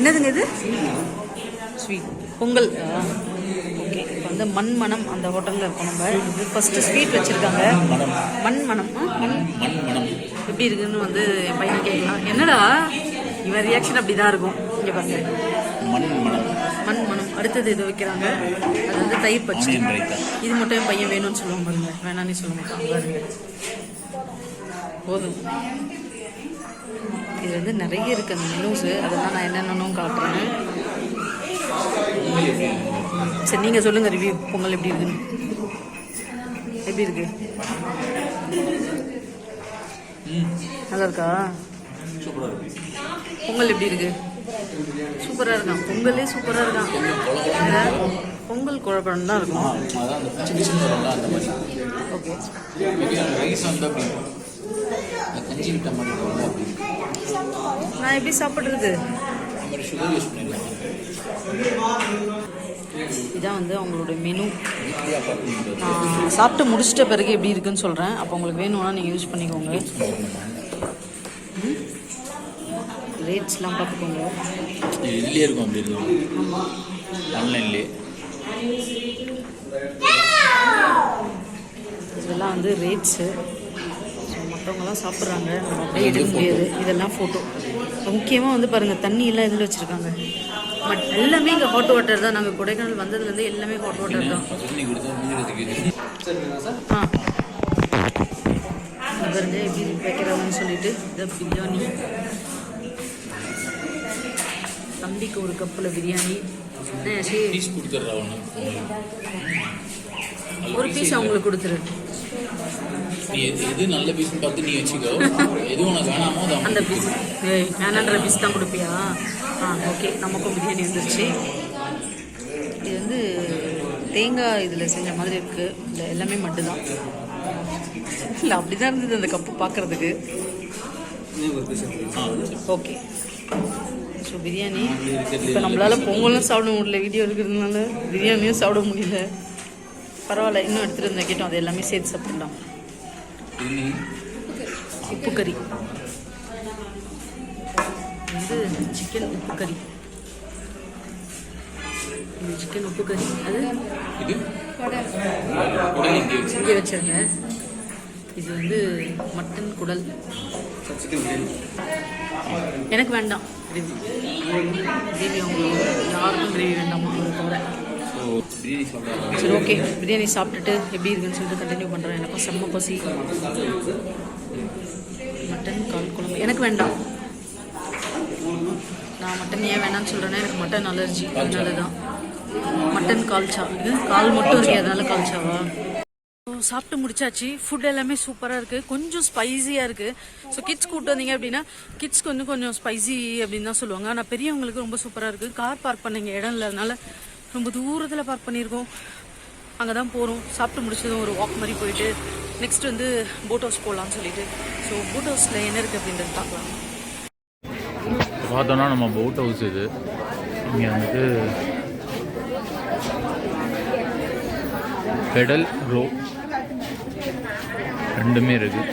என்னதுங்க இது? Sweet Pongal. Okay, இப்போ வந்து மண் மனம் அந்த ஹோட்டலில் இருக்கோம் நம்ம. இது ஃபஸ்ட்டு ஸ்வீட் வச்சுருக்காங்க. மண் மனம். எப்படி இருக்குன்னு வந்து என் பையன் கேட்கலாம். என்னடா இவன் ரியாக்ஷன் அப்படி தான் இருக்கும். இங்கே பாருங்க, மண் மனம். அடுத்தது இது வைக்கிறாங்க, அது வந்து தயிர் பச்சடி. இது மட்டும் என் பையன் வேணும்னு சொல்லுவாங்க பாருங்க, வேணான்னு சொல்ல மாட்டாங்க பாருங்க. போதும். இது வந்து நிறைய இருக்குது அந்த மெனூஸு, அதெல்லாம் நான் என்னென்னு காட்டுறேன். சரி, நீங்கள் சொல்லுங்கள் ரிவ்யூ. பொங்கல் எப்படி இருக்குன்னு? எப்படி இருக்கு? நல்லா இருக்கா? பொங்கல் எப்படி இருக்கு? சூப்பராக இருக்கான். பொங்கலே சூப்பராக இருக்கான். பொங்கல் குழப்பம் தான் இருக்கும். ஓகே, நான் எப்படி சாப்பிட்றது? இதான் வந்து அவங்களோட மெனு. நான் சாப்பிட்டு முடிச்சிட்ட பிறகு எப்படி இருக்குன்னு சொல்கிறேன். அப்போ உங்களுக்கு வேணும்னா நீங்கள் யூஸ் பண்ணிக்கோங்க. ரேட்ஸ்லாம் பார்த்துக்கோங்க. இதுலேயே இருக்கும், அப்படி இருக்கும். ஆமாம், ஆன்லைன்லேயே. இதெல்லாம் வந்து ரேட்ஸு. ஸோ மற்றவங்களாம் சாப்பிட்றாங்க, நம்ம அப்படியே எடுக்க முடியாது. இதெல்லாம் ஃபோட்டோ. முக்கியமாக வந்து பாருங்கள், தண்ணியெல்லாம் இதில் வச்சுருக்காங்க. பட் எல்லாமே இங்கே ஹாட் வாட்டர் தான். நாங்கள் கொடைக்கானல் வந்ததுலேருந்து எல்லாமே ஹாட் வாட்டர் தான். பாருங்க எப்படி வைக்கிறாங்கன்னு சொல்லிட்டு. இதை பிரியாணி, தம்பிக்கு ஒரு கப்பில் பிரியாணி. ஒரு பீஸ் அவங்களுக்கு கொடுத்துரு. எது நல்ல பீஸ் பார்த்து நீ வச்சுக்கோ. எது உனக்கு வேணாமோ அந்த பீஸ் வேணான்ற பீஸ் தான் கொடுப்பியா? ஓகே, நமக்கும் பிரியாணி வந்துருச்சு. இது வந்து தேங்காய் இதில் செஞ்ச மாதிரி இருக்குது. இல்லை எல்லாமே மட்டும் தான். இல்லை அப்படி தான் இருந்தது அந்த கப்பு பார்க்குறதுக்கு. Okay, so biryani. இப்போ நம்மளால் பொங்கலும் சாப்பிட முடியல, வீடியோ இருக்கிறதுனால பிரியாணியும் சாப்பிட முடியல. பரவாயில்ல, இன்னும் எடுத்துகிட்டு இருந்த கேட்டோம், அது எல்லாமே சேர்த்து சாப்பிடலாம். உப்பு கறி வந்து சிக்கன் உப்பு கறி. இது சிக்கன் உப்பு கறி. அது இங்கே வச்சிருங்க. இது வந்து மட்டன் குடல். எனக்கு வேண்டாம் கிரேவி. அவங்க யாருக்கும் கிரேவி வேண்டாமா தவிர. சரி, ஓகே, பிரியாணி சாப்பிட்டுட்டு எப்படி இருக்குன்னு சொல்லிட்டு கண்டினியூ பண்ணுறேன். எனக்கும் செம்ம பசி. மட்டன் கால் குழம்பு எனக்கு வேண்டாம். நான் மட்டன் ஏன் வேணான்னு சொல்கிறேன்னா, எனக்கு மட்டன் அலர்ஜி, அதனால தான். மட்டன் கால்ச்சா. இது கால் மட்டும் இருக்கு, அதனால கால்ச்சாவா? சாப்பிட்டு முடிச்சாச்சு. ஃபுட் எல்லாமே சூப்பராக இருக்குது, கொஞ்சம் ஸ்பைஸியாக இருக்குது. ஸோ கிட்ஸ் கூப்பிட்டு வந்தீங்க அப்படின்னா கிட்ஸ்க்கு வந்து கொஞ்சம் ஸ்பைசி அப்படின்னு தான் சொல்லுவாங்க. ஆனால் பெரியவங்களுக்கு ரொம்ப சூப்பராக இருக்குது. கார் பார்க் பண்ணிங்க இடம் இல்லாதனால ரொம்ப தூரத்தில் பார்க் பண்ணியிருக்கோம். அங்கே தான் போகிறோம். சாப்பிட்டு முடிச்சதும் ஒரு வாக் மாதிரி போயிட்டு நெக்ஸ்ட் வந்து போட் ஹவுஸ் போகலான்னு சொல்லிட்டு. ஸோ போட் ஹவுஸில் என்ன இருக்குது அப்படின்றது பார்க்கலாம். பார்த்தோன்னா நம்ம போட் ஹவுஸ் இது. இங்கே வந்துட்டு பெடல் ரோ ரெண்டுமே இருக்குது.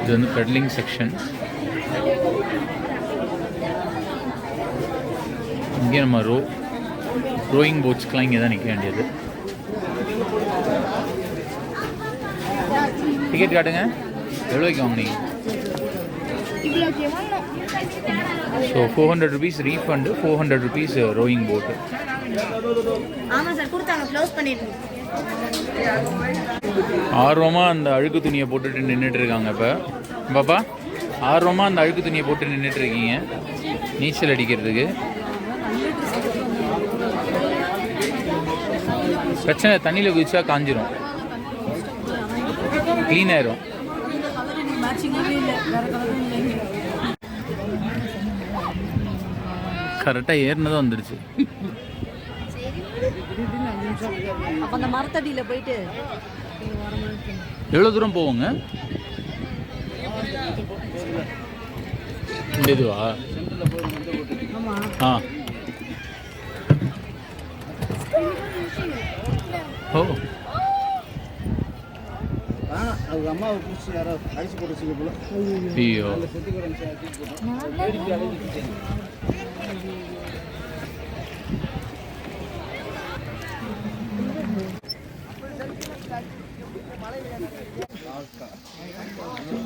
இது வந்து பெடலிங் செக்ஷன். இங்கே நம்ம ரோயிங் போட்ஸ்க்கெலாம் இங்கே தான் நிற்க வேண்டியது. டிக்கெட் காட்டுங்க, எவ்வளோக்கு வாங்கினீங்க? So 400 rupees refund, 400 rupees rowing போட்டு. ஆமாம் சார், கொடுத்தாங்க, க்ளோஸ் பண்ணிட்டு. ஆர்வமாக அந்த அழுக்கு துணியை போட்டுட்டு நின்றுட்டு இருக்காங்க. இப்போ பாப்பா ஆர்வமாக அந்த அழுக்கு துணியை போட்டு நின்றுட்டு இருக்கீங்க நீச்சல் அடிக்கிறதுக்கு. பிரச்சனை, தண்ணியில் குதிச்சா காஞ்சிரும், க்ளீன் ஆயிரும். கரெக்டாக ஏறினதும் வந்துடுச்சு. அப்போ அந்த மரத்தடியில் போயிட்டு எவ்வளோ தூரம் போவோங்க? இந்த இதுவா? ஆ, ஓ, அது அம்மாவை பிடிச்சி யாரோ அடிச்சு போட்டு போல. ஐயோ,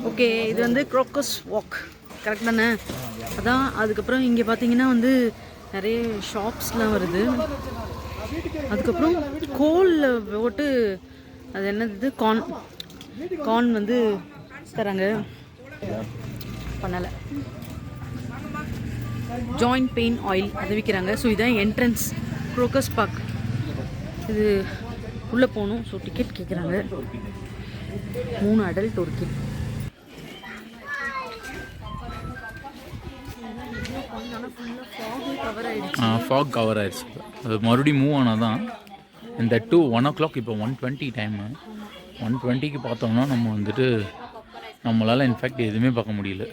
ஓகே, இது வந்து க்ரோக்கஸ் வாக் கரெக்ட் தானே? அதான். அதுக்கப்புறம் இங்கே பார்த்தீங்கன்னா வந்து நிறைய ஷாப்ஸ்லாம் வருது. அதுக்கப்புறம் கோலில் போட்டு அது என்னது கார்ன் வந்து தராங்க. பண்ணலை. ஜாயிண்ட் பெயின் ஆயில் அதை விற்கிறாங்க. ஸோ இதான் என்ட்ரன்ஸ் க்ரோக்கஸ் பார்க். இது உள்ளே போகணும். ஸோ டிக்கெட் கேட்குறாங்க. 3 அடல்ட் ஒரு கிட். ஃபாக் கவர் ஆயிடுச்சு. அது மறுபடியும் மூவ் ஆனால் தான் இந்த 1 o'clock. இப்போ 1:20 டைமு. 1:20க்கு பார்த்தோம்னா நம்ம வந்துட்டு நம்மளால் இன்ஃபேக்ட் எதுவுமே பார்க்க முடியல.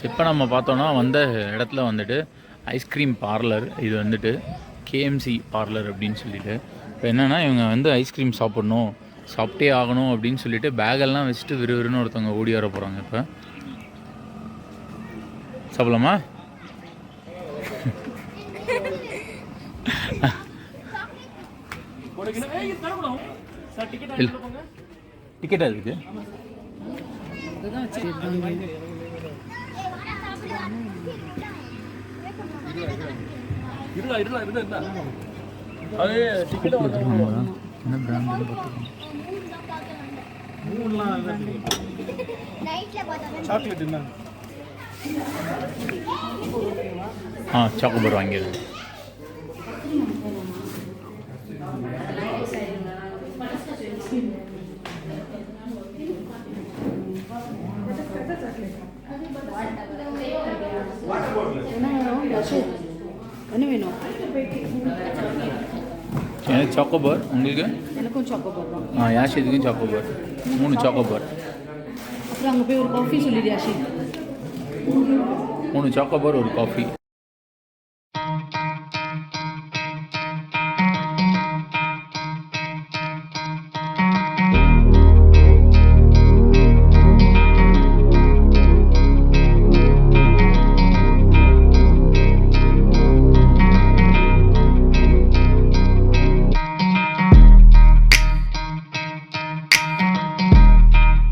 இப்போ நம்ம பார்த்தோன்னா வந்த இடத்துல வந்துட்டு ஐஸ்கிரீம் பார்லர். இது வந்துட்டு கேஎம்சி பார்லர் அப்படின்னு சொல்லிட்டு. இப்போ என்னென்னா இவங்க வந்து ஐஸ்கிரீம் சாப்பிட்டே ஆகணும் அப்படின்னு சொல்லிட்டு பேகெல்லாம் வச்சுட்டு விறுவிறுன்னு ஒருத்தவங்க ஓடி வர போகிறாங்க. இப்போ சாப்பிடலாமா? டிக்கெட்டா இருக்கு? என்ன பிராண்ட் சாக்கோபார் வாங்கிடுது. என்ன வேணும்? எனக்கு சாக்கோபார். உங்களுக்கு? எனக்கும் சாக்கோபார் தான். யாஷிதுக்கும் சாக்கோபார். 3 சாக்கோபார். அப்புறம் அங்கே போய் ஒரு காஃபி சொல்லிடு யாஷி. 3 சாக்கோபார் ஒரு காஃபி.